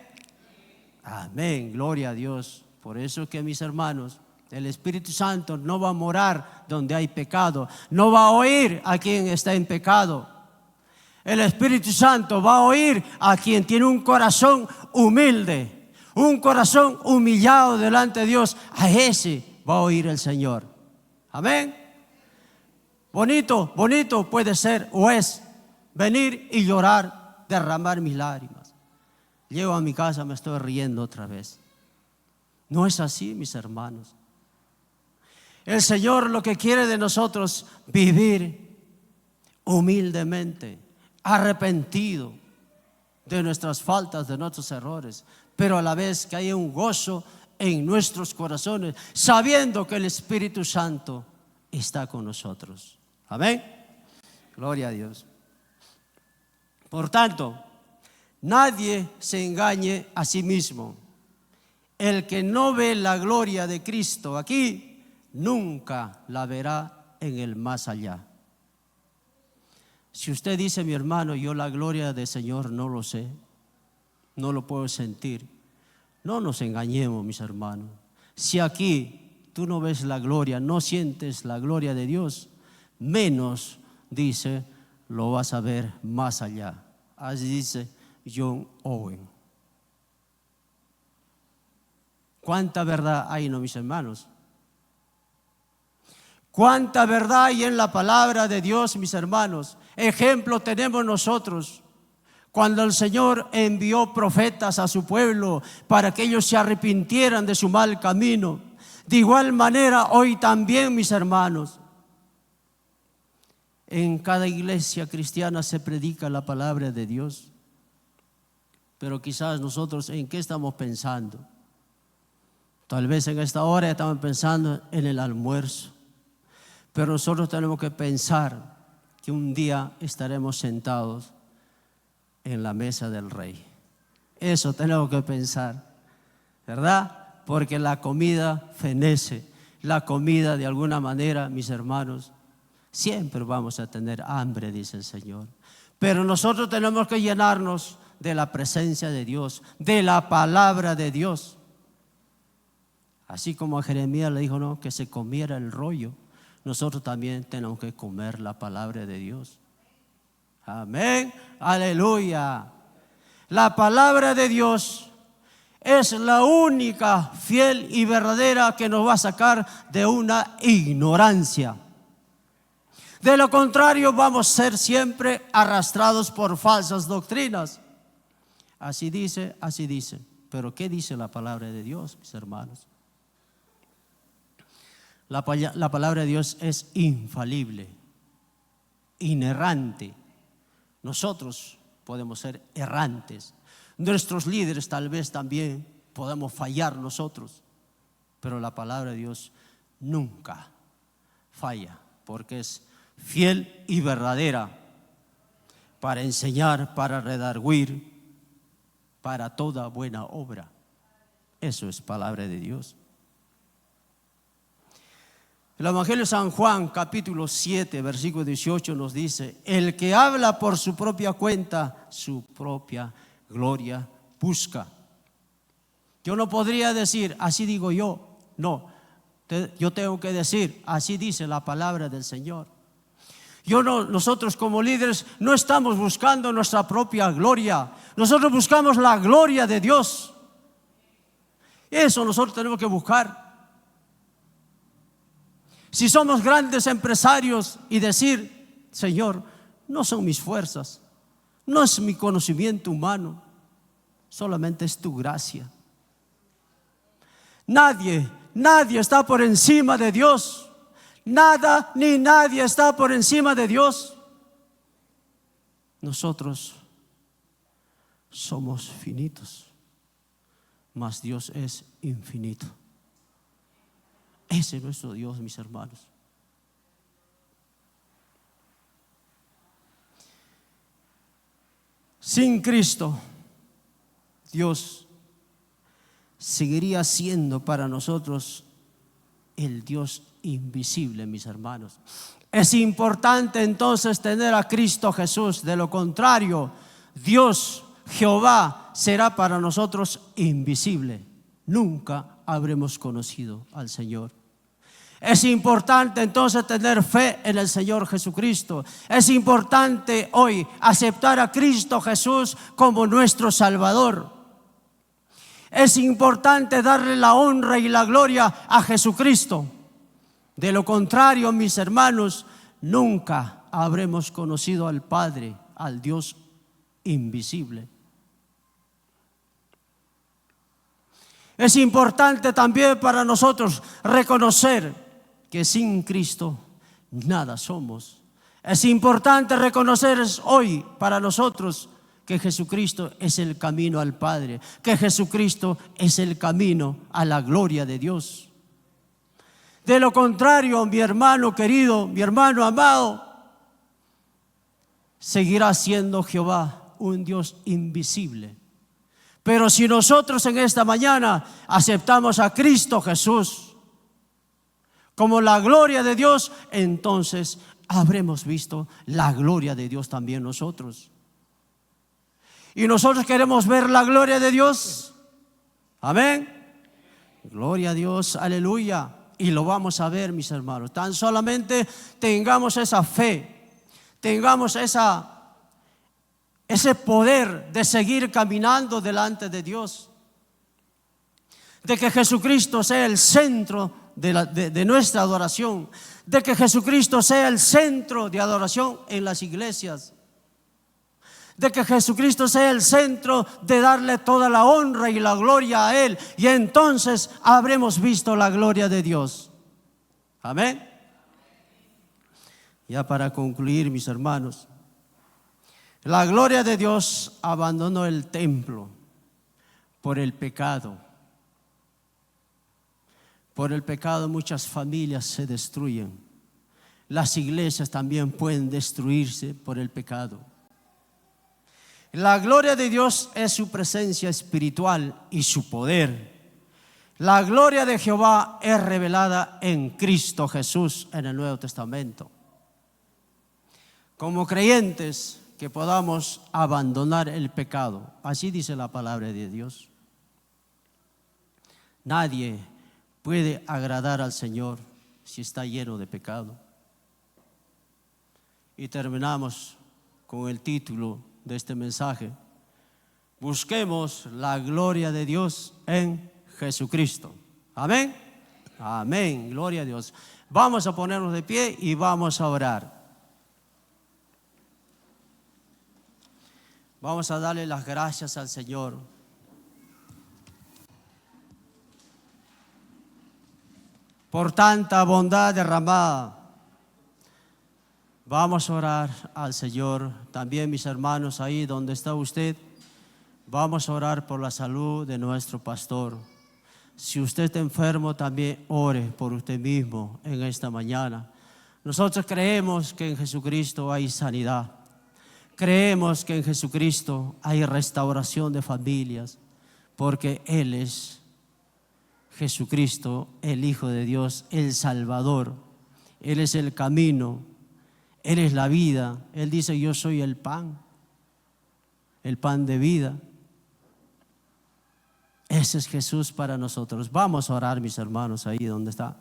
Amén, gloria a Dios. Por eso que, mis hermanos, el Espíritu Santo no va a morar donde hay pecado, no va a oír a quien está en pecado. El Espíritu Santo va a oír a quien tiene un corazón humilde, un corazón humillado delante de Dios. A ese va a oír el Señor. Amén. Bonito, bonito puede ser o es venir y llorar, derramar mis lágrimas. Llego a mi casa, me estoy riendo otra vez. No es así, mis hermanos. El Señor lo que quiere de nosotros, vivir humildemente, arrepentido de nuestras faltas, de nuestros errores, pero a la vez que haya un gozo en nuestros corazones, sabiendo que el Espíritu Santo está con nosotros. Amén. Gloria a Dios. Por tanto, nadie se engañe a sí mismo. El que no ve la gloria de Cristo aquí, nunca la verá en el más allá. Si usted dice, mi hermano, yo la gloria del Señor no lo sé, no lo puedo sentir, no nos engañemos, mis hermanos. Si aquí tú no ves la gloria, no sientes la gloria de Dios, menos, dice, lo vas a ver más allá. Así dice John Owen. ¿Cuánta verdad hay, no, mis hermanos? ¿Cuánta verdad hay en la palabra de Dios, mis hermanos? Ejemplo tenemos nosotros. Cuando el Señor envió profetas a su pueblo para que ellos se arrepintieran de su mal camino. De igual manera, hoy también, mis hermanos, en cada iglesia cristiana se predica la palabra de Dios. Pero quizás nosotros, ¿en qué estamos pensando? Tal vez en esta hora estamos pensando en el almuerzo. Pero nosotros tenemos que pensar que un día estaremos sentados en la mesa del Rey. Eso tenemos que pensar, ¿verdad? Porque la comida fenece. La comida, de alguna manera, mis hermanos, siempre vamos a tener hambre, dice el Señor. Pero nosotros tenemos que llenarnos de la presencia de Dios, de la palabra de Dios. Así como a Jeremías le dijo, no, que se comiera el rollo. Nosotros también tenemos que comer la palabra de Dios. Amén, aleluya. La palabra de Dios es la única fiel y verdadera que nos va a sacar de una ignorancia. De lo contrario, vamos a ser siempre arrastrados por falsas doctrinas. Así dice, así dice. Pero ¿qué dice la palabra de Dios, mis hermanos? La palabra de Dios es infalible, inerrante. Nosotros podemos ser errantes. Nuestros líderes tal vez también podemos fallar nosotros. Pero la palabra de Dios nunca falla, porque es fiel y verdadera para enseñar, para redarguir, para toda buena obra. Eso es palabra de Dios. El Evangelio de San Juan, capítulo 7, versículo 18 nos dice: el que habla por su propia cuenta, su propia gloria busca. Yo no podría decir, así digo yo. No, yo tengo que decir, así dice la palabra del Señor. Nosotros como líderes no estamos buscando nuestra propia gloria. Nosotros buscamos la gloria de Dios. Eso nosotros tenemos que buscar. Si somos grandes empresarios y decir, Señor, no son mis fuerzas, no es mi conocimiento humano, solamente es tu gracia. Nadie está por encima de Dios. Nada ni nadie está por encima de Dios. Nosotros somos finitos, mas Dios es infinito. Ese es nuestro Dios, mis hermanos. Sin Cristo, Dios seguiría siendo para nosotros el Dios invisible, mis hermanos. Es importante entonces tener a Cristo Jesús. De lo contrario, Dios, Jehová, será para nosotros invisible. Nunca habremos conocido al Señor. Es importante entonces tener fe en el Señor Jesucristo. Es importante hoy aceptar a Cristo Jesús como nuestro Salvador. Es importante darle la honra y la gloria a Jesucristo. De lo contrario, mis hermanos, nunca habremos conocido al Padre, al Dios invisible. Es importante también para nosotros reconocer que sin Cristo nada somos. Es importante reconocer hoy para nosotros que Jesucristo es el camino al Padre, que Jesucristo es el camino a la gloria de Dios. De lo contrario, mi hermano querido, mi hermano amado, seguirá siendo Jehová un Dios invisible. Pero si nosotros en esta mañana aceptamos a Cristo Jesús como la gloria de Dios, entonces habremos visto la gloria de Dios también nosotros. Y nosotros queremos ver la gloria de Dios. Amén. Gloria a Dios, aleluya. Y lo vamos a ver, mis hermanos. Tan solamente tengamos esa fe, tengamos ese poder de seguir caminando delante de Dios, de que Jesucristo sea el centro de nuestra adoración, de que Jesucristo sea el centro de adoración en las iglesias, de que Jesucristo sea el centro de darle toda la honra y la gloria a Él, y entonces habremos visto la gloria de Dios. Amén. Ya para concluir, mis hermanos, la gloria de Dios abandonó el templo por el pecado. Por el pecado muchas familias se destruyen. Las iglesias también pueden destruirse por el pecado. La gloria de Dios es su presencia espiritual y su poder. La gloria de Jehová es revelada en Cristo Jesús en el Nuevo Testamento. Como creyentes, que podamos abandonar el pecado. Así dice la palabra de Dios. Nadie puede agradar al Señor si está lleno de pecado. Y terminamos con el título de este mensaje: busquemos la gloria de Dios en Jesucristo. Amén. Amén. Gloria a Dios. Vamos a ponernos de pie y vamos a orar. Vamos a darle las gracias al Señor por tanta bondad derramada. Vamos a orar al Señor. También, mis hermanos, ahí donde está usted, vamos a orar por la salud de nuestro pastor. Si usted está enfermo, también ore por usted mismo en esta mañana. Nosotros creemos que en Jesucristo hay sanidad. Creemos que en Jesucristo hay restauración de familias, porque Él es Jesucristo, el Hijo de Dios, el Salvador. Él es el camino, Él es la vida. Él dice: yo soy el pan de vida. Ese es Jesús para nosotros. Vamos a orar, mis hermanos, ahí donde está.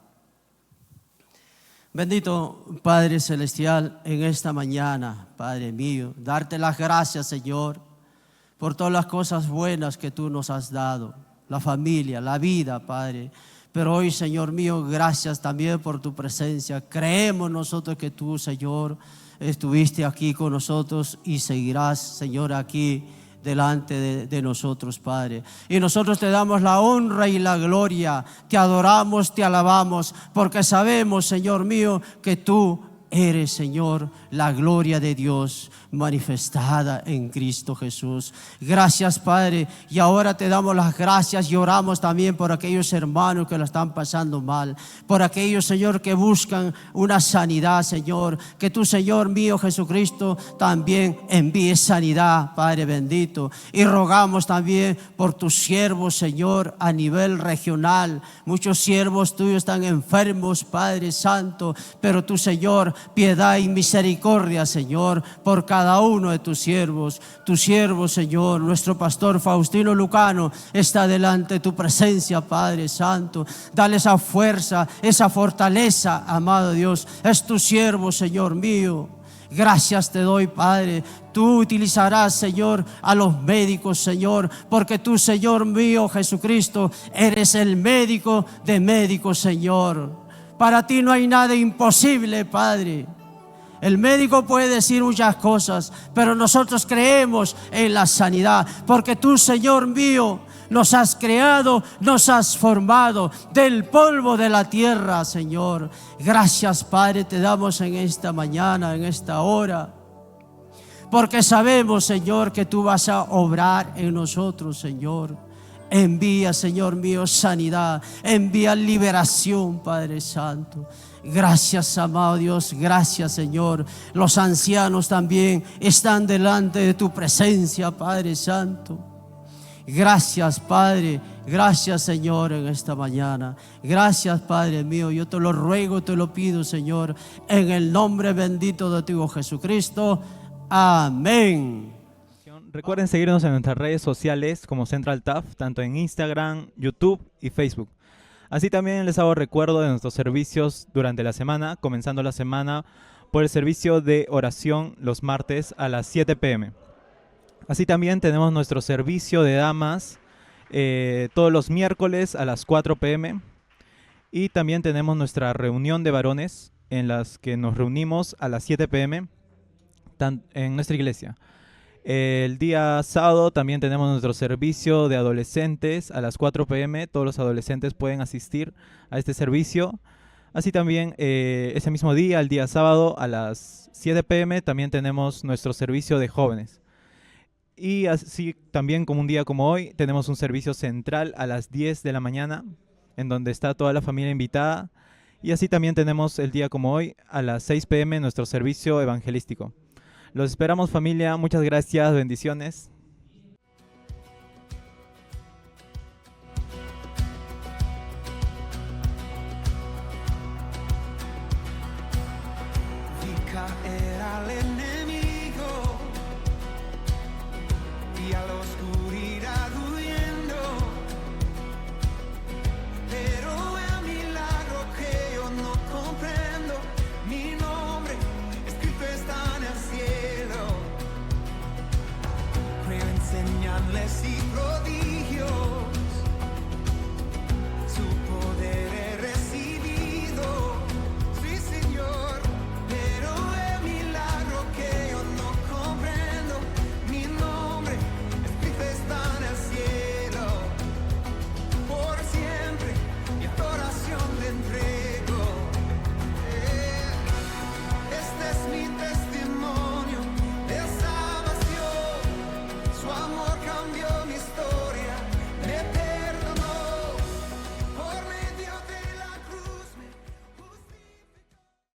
Bendito Padre Celestial, en esta mañana, Padre mío, darte las gracias, Señor, por todas las cosas buenas que tú nos has dado, la familia, la vida, Padre. Pero hoy, Señor mío, gracias también por tu presencia. Creemos nosotros que tú, Señor, estuviste aquí con nosotros y seguirás, Señor, aquí delante de nosotros, Padre. Y nosotros te damos la honra y la gloria, te adoramos, te alabamos, porque sabemos, Señor mío, que tú eres, Señor, la gloria de Dios manifestada en Cristo Jesús. Gracias, Padre, y ahora te damos las gracias y oramos también por aquellos hermanos que lo están pasando mal, por aquellos, Señor, que buscan una sanidad, Señor, que tú, Señor mío Jesucristo, también envíes sanidad, Padre bendito, y rogamos también por tus siervos, Señor, a nivel regional. Muchos siervos tuyos están enfermos, Padre Santo, pero tú, Señor, piedad y misericordia, Señor, por cada uno de tus siervos. Tu siervo, Señor, nuestro pastor Faustino Lucano, está delante de tu presencia, Padre Santo. Dale esa fuerza, esa fortaleza, amado Dios. Es tu siervo, Señor mío. Gracias te doy, Padre. Tú utilizarás, Señor, a los médicos, Señor, porque tú, Señor mío Jesucristo, eres el médico de médicos, Señor. Para ti no hay nada imposible, Padre. El médico puede decir muchas cosas, pero nosotros creemos en la sanidad, porque tú, Señor mío, nos has creado, nos has formado del polvo de la tierra, Señor. Gracias, Padre, te damos en esta mañana, en esta hora, porque sabemos, Señor, que tú vas a obrar en nosotros, Señor. Envía, Señor mío, sanidad, envía liberación, Padre Santo. Gracias, amado Dios, gracias, Señor. Los ancianos también están delante de tu presencia, Padre Santo. Gracias, Padre, gracias, Señor, en esta mañana. Gracias, Padre mío, yo te lo ruego, te lo pido, Señor, en el nombre bendito de tu Hijo Jesucristo. Amén.
Recuerden seguirnos en nuestras redes sociales como Central TAF, tanto en Instagram, YouTube y Facebook. Así también les hago recuerdo de nuestros servicios durante la semana, comenzando la semana por el servicio de oración los martes a las 7 p.m. Así también tenemos nuestro servicio de damas todos los miércoles a las 4 p.m. Y también tenemos nuestra reunión de varones en las que nos reunimos a las 7 p.m. en nuestra iglesia. El día sábado también tenemos nuestro servicio de adolescentes a las 4 p.m. Todos los adolescentes pueden asistir a este servicio. Así también ese mismo día, el día sábado a las 7 p.m. también tenemos nuestro servicio de jóvenes. Y así también como un día como hoy tenemos un servicio central a las 10 de la mañana en donde está toda la familia invitada. Y así también tenemos el día como hoy a las 6 p.m. nuestro servicio evangelístico. Los esperamos, familia. Muchas gracias. Bendiciones.